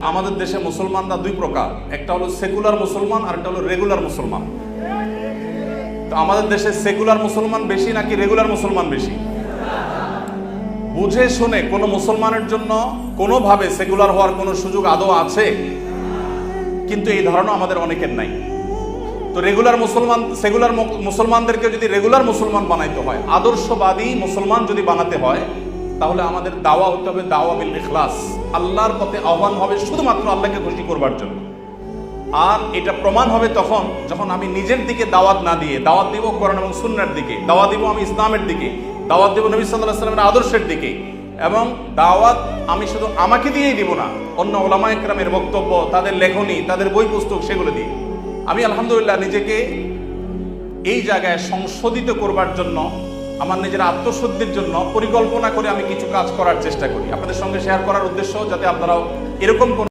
আমাদের দেশে মুসলমানরা দুই প্রকার, একটা হলো সেকুলার মুসলমান আর একটা হলো রেগুলার মুসলমান। তো আমাদের দেশে সেকুলার মুসলমান বেশি নাকি রেগুলার মুসলমান বেশি? বুঝে শুনে কোনো মুসলমানের জন্য কোনোভাবে সেকুলার হওয়ার কোনো সুযোগ আদৌ আছে? কিন্তু এই ধারণা আমাদের অনেকের নাই। তো রেগুলার মুসলমান, সেকুলার মুসলমানদেরকে যদি রেগুলার মুসলমান বানাইতে হয়, আদর্শবাদী মুসলমান যদি বানাতে হয়, তাহলে আমাদের দাওয়া হতে হবে দাওয়া বিল ইখলাস। আল্লাহর পথে আহ্বান হবে শুধুমাত্র আল্লাহকে খুশি করবার জন্য। আর এটা প্রমাণ হবে তখন যখন আমি নিজের দিকে দাওয়াত না দিয়ে দাওয়াত দিব কোরআন এবং সুন্নাহর দিকে, দাওয়াত দিব আমি ইসলামের দিকে, দাওয়াত দিব নবী সাল্লাল্লাহু আলাইহি ওয়াসাল্লামের আদর্শের দিকে। এবং দাওয়াত আমি শুধু আমাকে দিয়েই দিব না, অন্য ওলামায়ে কেরামের বক্তব্য, তাদের লেখনী, তাদের বই পুস্তক, সেগুলো দিয়ে। আমি আলহামদুলিল্লাহ নিজেকে এই জায়গায় সংশোধিত করবার জন্য, আমার নিজের আত্মশুদ্ধির জন্য পরিকল্পনা করে আমি কিছু কাজ করার চেষ্টা করি, আপনাদের সঙ্গে শেয়ার করার উদ্দেশ্য যাতে আপনারাও এরকম